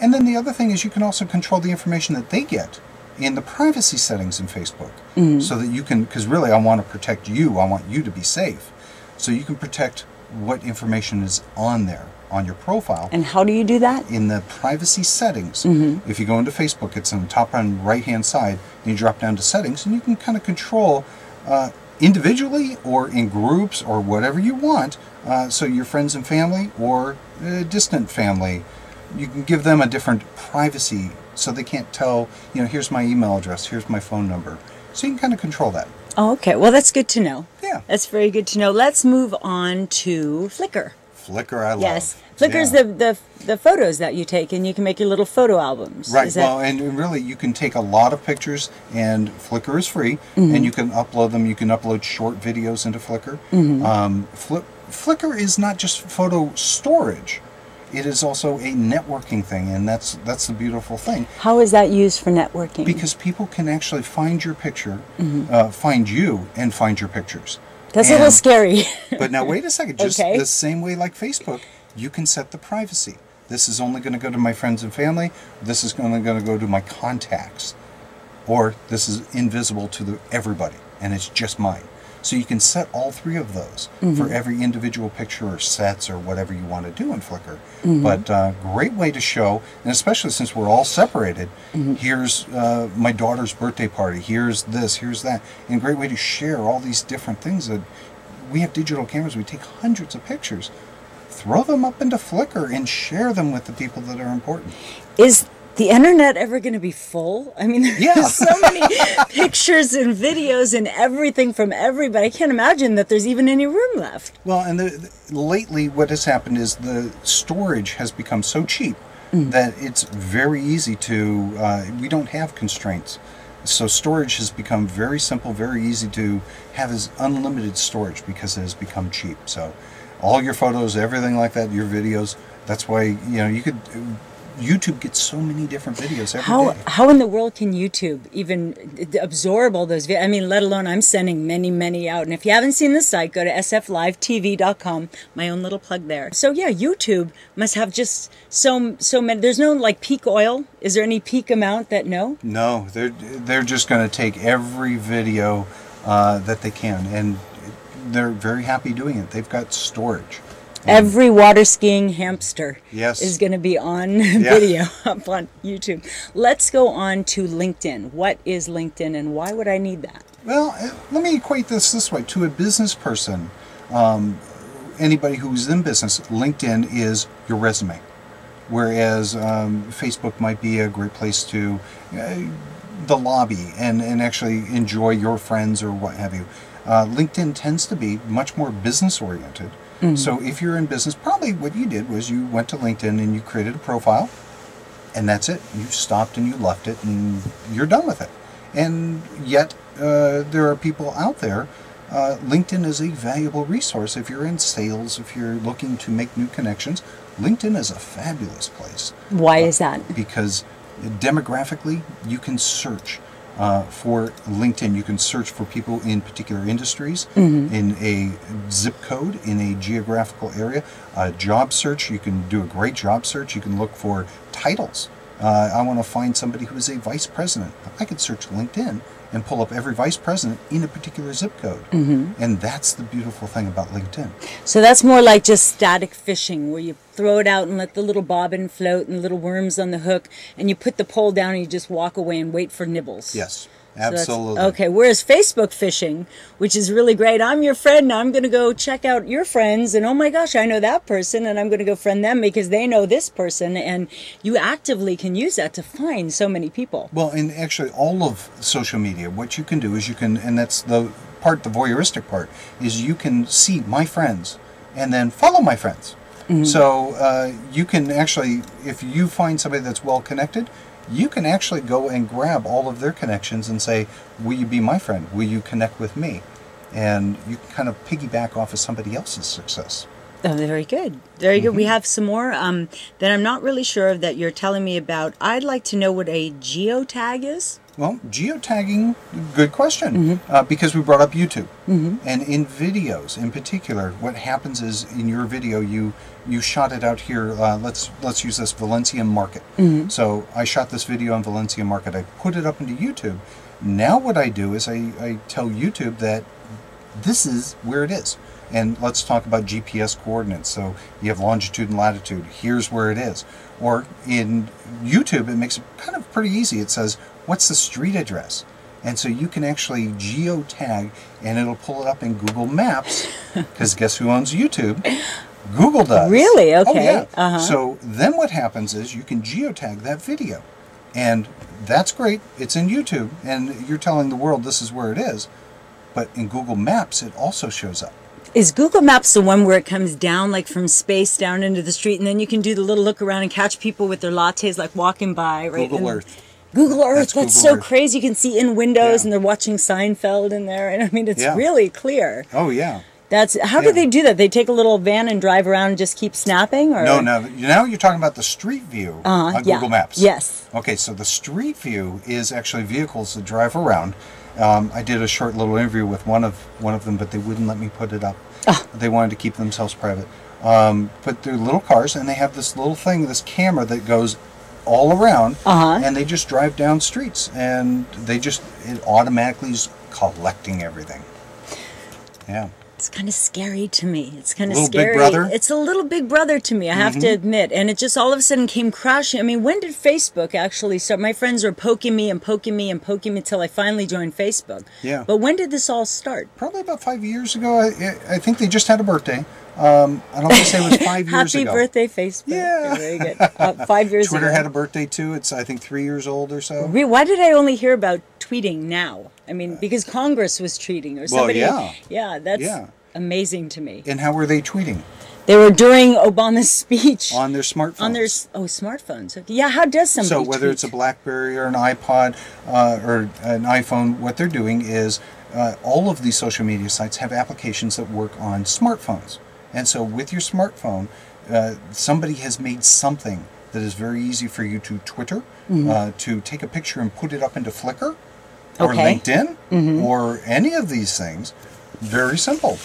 And then the other thing is you can also control the information that they get in the privacy settings in Facebook. So that you can, because really I want to protect you, I want you to be safe. So you can protect what information is on there, on your profile. And how do you do that? In the privacy settings. If you go into Facebook, it's on the top on right hand side, and you drop down to settings, and you can kind of control individually or in groups or whatever you want. So your friends and family or distant family, you can give them a different privacy so they can't tell, you know, here's my email address, here's my phone number. So you can kind of control that. Oh, okay. Well, that's good to know. Yeah. That's very good to know. Let's move on to Flickr. Flickr, I love. Yes. Flickr's the photos that you take, and you can make your little photo albums. Right. Well, and really, you can take a lot of pictures, and Flickr is free, and you can upload them. You can upload short videos into Flickr. Flickr is not just photo storage. It is also a networking thing, and that's the beautiful thing. How is that used for networking? Because people can actually find your picture, find you, and find your pictures. That's a little scary. But now wait a second. Just the same way like Facebook, you can set the privacy. This is only going to go to my friends and family. This is only going to go to my contacts. Or this is invisible to everybody, and it's just mine. So you can set all three of those for every individual picture or sets or whatever you want to do in Flickr. But great way to show, and especially since we're all separated, here's my daughter's birthday party, here's this, here's that, and a great way to share all these different things. That we have digital cameras, we take hundreds of pictures, throw them up into Flickr and share them with the people that are important. Is the internet ever going to be full? I mean, there's so many pictures and videos and everything from everybody. I can't imagine that there's even any room left. Well, and lately what has happened is the storage has become so cheap that it's very easy to, we don't have constraints. So storage has become very simple, very easy to have as unlimited storage because it has become cheap. So all your photos, everything like that, your videos, that's why, you know, you could... YouTube gets so many different videos every day. How in the world can YouTube even absorb all those videos? I mean, let alone I'm sending many out. And if you haven't seen the site, go to sflivetv.com. My own little plug there. So yeah, YouTube must have just so many. There's no like peak oil. Is there any peak amount that no? No, they're just going to take every video that they can, and they're very happy doing it. They've got storage. Every water skiing hamster is going to be on video up on YouTube. Let's go on to LinkedIn. What is LinkedIn and why would I need that? Well, let me equate this way. To a business person, anybody who's in business, LinkedIn is your resume. Whereas Facebook might be a great place to the lobby and actually enjoy your friends or what have you. LinkedIn tends to be much more business oriented. So if you're in business, probably what you did was you went to LinkedIn and you created a profile, and that's it. You stopped and you left it, and you're done with it. And yet, there are people out there. LinkedIn is a valuable resource if you're in sales, if you're looking to make new connections. LinkedIn is a fabulous place. Why is that? Because demographically, you can search. For LinkedIn, you can search for people in particular industries, in a zip code, in a geographical area. Job search, you can do a great job search. You can look for titles. I want to find somebody who is a vice president. I could search LinkedIn and pull up every vice president in a particular zip code. And that's the beautiful thing about LinkedIn. So that's more like just static fishing, where you throw it out and let the little bobbin float and the little worms on the hook, and you put the pole down and you just walk away and wait for nibbles. Yes. Absolutely. So okay, whereas Facebook fishing, which is really great, I'm your friend, I'm going to go check out your friends, and oh my gosh, I know that person, and I'm going to go friend them because they know this person, and you actively can use that to find so many people. Well, and actually all of social media, what you can do is you can, and that's the part, the voyeuristic part, is you can see my friends and then follow my friends. So you can actually, if you find somebody that's well connected, you can actually go and grab all of their connections and say, will you be my friend? Will you connect with me? And you can kind of piggyback off of somebody else's success. Oh, very good. Very good. We have some more that I'm not really sure of that you're telling me about. I'd like to know what a geotag is. Well, geotagging, good question, because we brought up YouTube. And in videos in particular, what happens is in your video, you shot it out here, let's use this Valencia Market. So I shot this video on Valencia Market. I put it up into YouTube. Now what I do is I tell YouTube that this is where it is. And let's talk about GPS coordinates. So you have longitude and latitude. Here's where it is. Or in YouTube, it makes it kind of pretty easy. It says, what's the street address? And so you can actually geotag, and it'll pull it up in Google Maps, because guess who owns YouTube? Google does. Really? Okay. Oh, yeah. So then what happens is you can geotag that video. And that's great. It's in YouTube, and you're telling the world this is where it is. But in Google Maps, it also shows up. Is Google Maps the one where it comes down, like from space down into the street, and then you can do the little look around and catch people with their lattes, like walking by, right? Google Earth. Google Earth, that's so Earth. Crazy. You can see in windows, and they're watching Seinfeld in there, and I mean, it's really clear. Oh, yeah. That's how do they do that? They take a little van and drive around and just keep snapping? Or? No, now you're talking about the street view on Google Maps. Yes. Okay, so the street view is actually vehicles that drive around. I did a short little interview with one of them, but they wouldn't let me put it up. They wanted to keep themselves private. But they're little cars, and they have this little thing, this camera that goes all around, and they just drive down streets, and it automatically is collecting everything. Yeah. It's kind of scary to me. It's kind of Little scary. Big Brother? It's a little Big Brother to me, I have to admit. And it just all of a sudden came crashing. I mean, when did Facebook actually start? My friends were poking me and poking me and poking me until I finally joined Facebook. Yeah. But when did this all start? Probably about 5 years ago. I think they just had a birthday. I don't want to say it was 5 years ago. Happy birthday, Facebook. Yeah. Very good. 5 years Twitter ago. had a birthday too. It's, I think, 3 years old or so. Why did I only hear about tweeting now? I mean, because Congress was tweeting or somebody. Well, yeah, that's amazing to me. And how were they tweeting? They were during Obama's speech. On their smartphones. On their smartphones. Okay. Yeah, how does somebody So whether tweet? it's a BlackBerry or an iPod or an iPhone, what they're doing is all of these social media sites have applications that work on smartphones. And so with your smartphone, somebody has made something that is very easy for you to Twitter, to take a picture and put it up into Flickr or LinkedIn or any of these things. Very simple.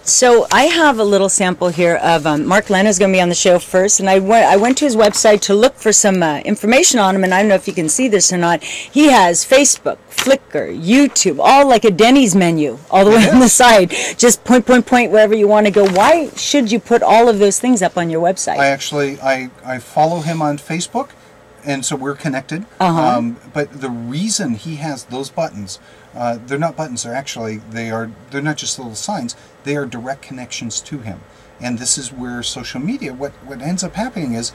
So I have a little sample here of Mark Leno's going to be on the show first, and I went to his website to look for some information on him, and I don't know if you can see this or not. He has Facebook, Flickr, YouTube, all like a Denny's menu, all the way on the side. Just point wherever you want to go. Why should you put all of those things up on your website? I follow him on Facebook, and so we're connected. But the reason he has those buttons, they're not buttons. They're actually they're not just little signs. They are direct connections to him. And this is where social media. What ends up happening is,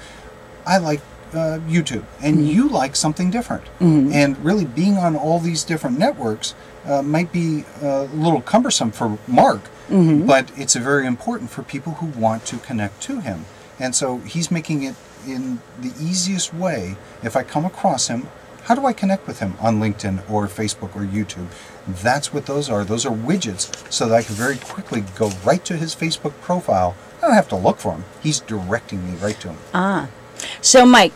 I like YouTube, and you like something different. And really, being on all these different networks might be a little cumbersome for Mark, but it's very important for people who want to connect to him. And so he's making it in the easiest way. If I come across him, how do I connect with him on LinkedIn or Facebook or YouTube? That's what those are. Those are widgets, so that I can very quickly go right to his Facebook profile. I don't have to look for him. He's directing me right to him. So Mike,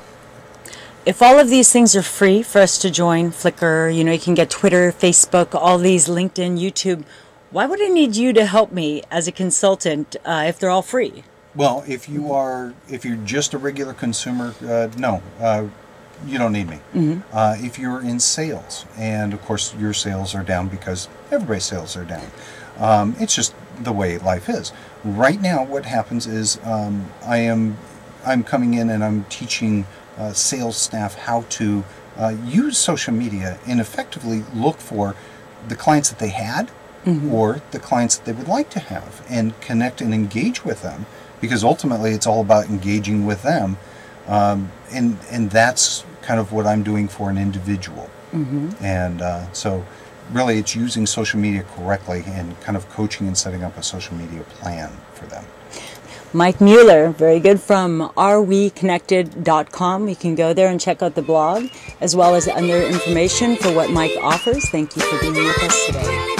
if all of these things are free for us to join, Flickr, you can get Twitter, Facebook, all these, LinkedIn, YouTube, why would I need you to help me as a consultant if they're all free? Well, if you're just a regular consumer, no, you don't need me. If you're in sales, and of course your sales are down because everybody's sales are down. It's just the way life is. Right now, what happens is I'm coming in and I'm teaching sales staff how to use social media and effectively look for the clients that they had or the clients that they would like to have, and connect and engage with them. Because ultimately, it's all about engaging with them, and that's kind of what I'm doing for an individual. And so, really, it's using social media correctly and kind of coaching and setting up a social media plan for them. Mike Mueller, very good, from areweconnected.com. You can go there and check out the blog, as well as other information for what Mike offers. Thank you for being with us today.